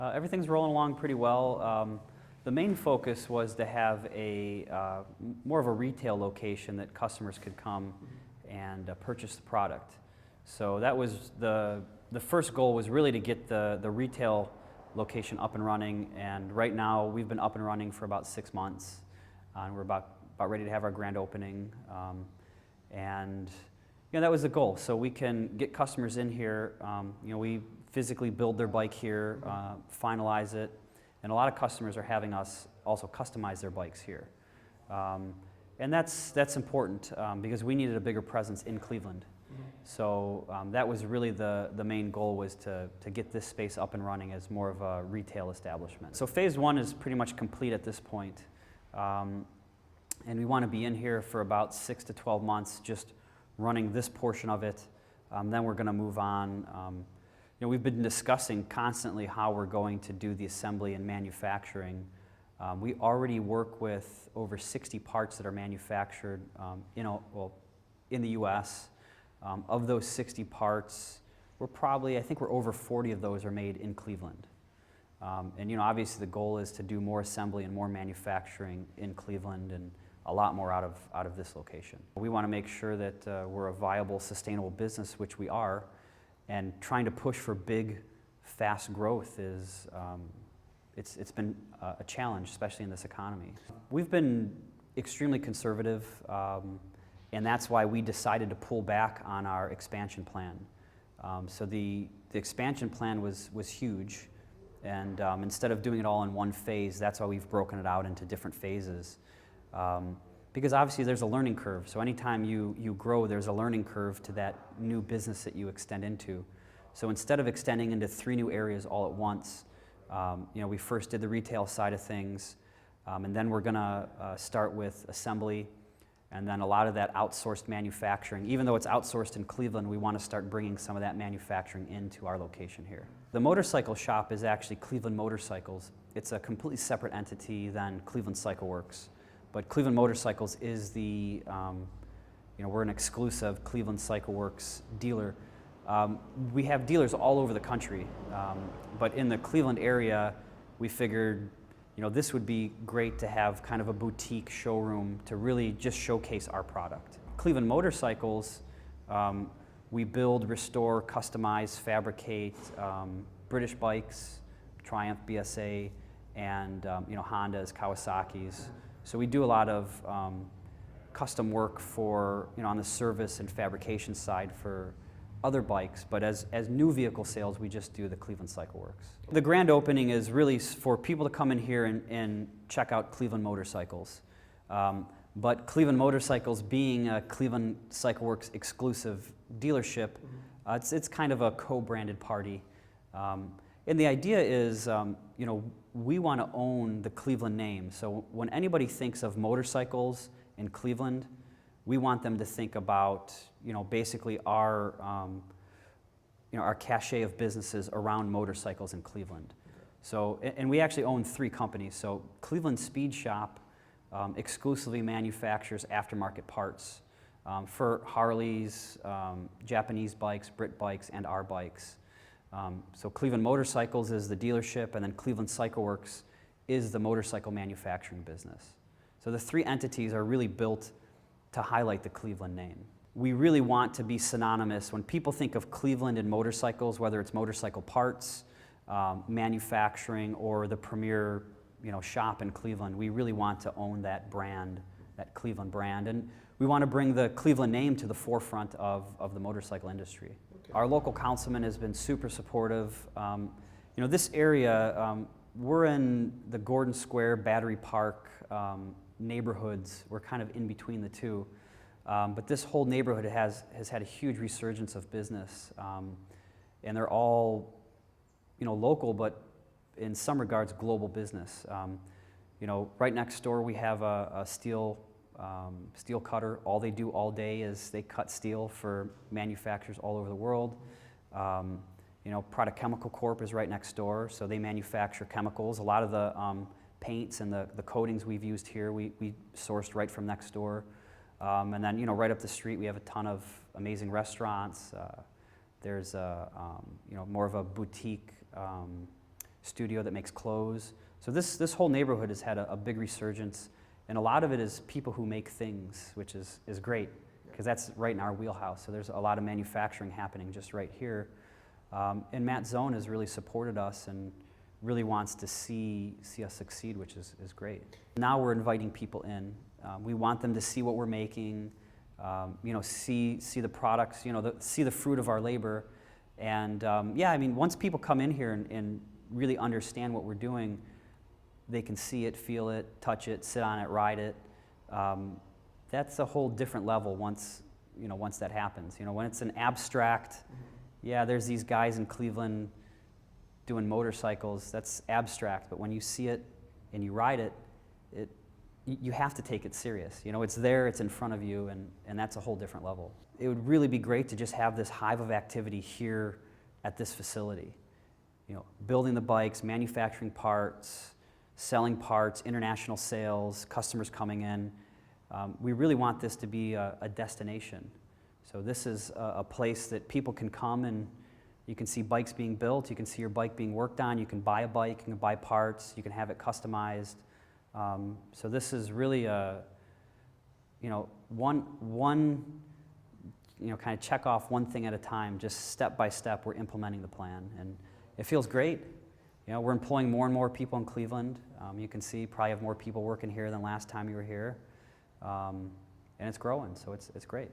Everything's rolling along pretty well. The main focus was to have a more of a retail location that customers could come and purchase the product. So that was the first goal, was really to get the retail location up and running. And right now we've been up and running for about 6 months, and we're about ready to have our grand opening. That was the goal, so we can get customers in here. We physically build their bike here, finalize it, and a lot of customers are having us also customize their bikes here. And that's important because we needed a bigger presence in Cleveland. So that was really the main goal, was to get this space up and running as more of a retail establishment. So phase one is pretty much complete at this point. And we want to be in here for about 6 to 12 months, just running this portion of it. Then we're going to move on. We've been discussing constantly how we're going to do the assembly and manufacturing. We already work with over 60 parts that are manufactured in the U.S. Of those 60 parts, I think we're over 40 of those are made in Cleveland. Obviously the goal is to do more assembly and more manufacturing in Cleveland, and a lot more out of this location. We want to make sure that we're a viable, sustainable business, which we are, and trying to push for big, fast growth is, it's been a challenge, especially in this economy. We've been extremely conservative, and that's why we decided to pull back on our expansion plan. So the expansion plan was huge, and instead of doing it all in one phase, that's why we've broken it out into different phases. Because obviously there's a learning curve. So anytime you grow, there's a learning curve to that new business that you extend into. So instead of extending into 3 new areas all at once, we first did the retail side of things, and then we're going to start with assembly, and then a lot of that outsourced manufacturing. Even though it's outsourced in Cleveland, we want to start bringing some of that manufacturing into our location here. The motorcycle shop is actually Cleveland Motorcycles. It's a completely separate entity than Cleveland Cycle Works. But Cleveland Motorcycles is we're an exclusive Cleveland Cycle Works dealer. We have dealers all over the country, but in the Cleveland area, we figured, this would be great to have kind of a boutique showroom to really just showcase our product. Cleveland Motorcycles, we build, restore, customize, fabricate British bikes, Triumph BSA, and Hondas, Kawasaki's. So we do a lot of custom work for, on the service and fabrication side for other bikes, but as new vehicle sales, we just do the Cleveland Cycle Works. The grand opening is really for people to come in here and check out Cleveland Motorcycles. But Cleveland Motorcycles, being a Cleveland Cycle Works exclusive dealership, it's kind of a co-branded party. And the idea is, we want to own the Cleveland name. So when anybody thinks of motorcycles in Cleveland, we want them to think about, basically our cachet of businesses around motorcycles in Cleveland. So, and we actually own 3 companies. So Cleveland Speed Shop exclusively manufactures aftermarket parts for Harleys, Japanese bikes, Brit bikes, and our bikes. So Cleveland Motorcycles is the dealership, and then Cleveland Cycle Works is the motorcycle manufacturing business. So the 3 entities are really built to highlight the Cleveland name. We really want to be synonymous. When people think of Cleveland and motorcycles, whether it's motorcycle parts, manufacturing, or the premier shop in Cleveland, we really want to own that brand, that Cleveland brand. And we want to bring the Cleveland name to the forefront of the motorcycle industry. Okay. Our local councilman has been super supportive. This area, we're in the Gordon Square, Battery Park neighborhoods. We're kind of in between the two. But this whole neighborhood has had a huge resurgence of business. And they're all, local, but in some regards, global business. Right next door we have a steel cutter. All they do all day is they cut steel for manufacturers all over the world. Product Chemical Corp is right next door, so they manufacture chemicals. A lot of the paints and the coatings we've used here, we sourced right from next door. And then, right up the street, we have a ton of amazing restaurants. There's more of a boutique studio that makes clothes. So this whole neighborhood has had a big resurgence, and a lot of it is people who make things, which is great, because that's right in our wheelhouse. So there's a lot of manufacturing happening just right here. And Matt Zone has really supported us and really wants to see us succeed, which is great. Now we're inviting people in. We want them to see what we're making, see the products, see the fruit of our labor. And yeah, I mean, once people come in here and really understand what we're doing, they can see it, feel it, touch it, sit on it, ride it. That's a whole different level once that happens. When it's an abstract, yeah, there's these guys in Cleveland doing motorcycles, that's abstract, but when you see it and you ride it, you have to take it serious. It's there, it's in front of you, and that's a whole different level. It would really be great to just have this hive of activity here at this facility. Building the bikes, manufacturing parts, selling parts, international sales, customers coming in. We really want this to be a destination. So this is a place that people can come and you can see bikes being built, you can see your bike being worked on, you can buy a bike, you can buy parts, you can have it customized. So this is really one kind of check off one thing at a time, just step by step we're implementing the plan, and it feels great. We're employing more and more people in Cleveland. You can see probably have more people working here than last time you were here, and it's growing, so it's great.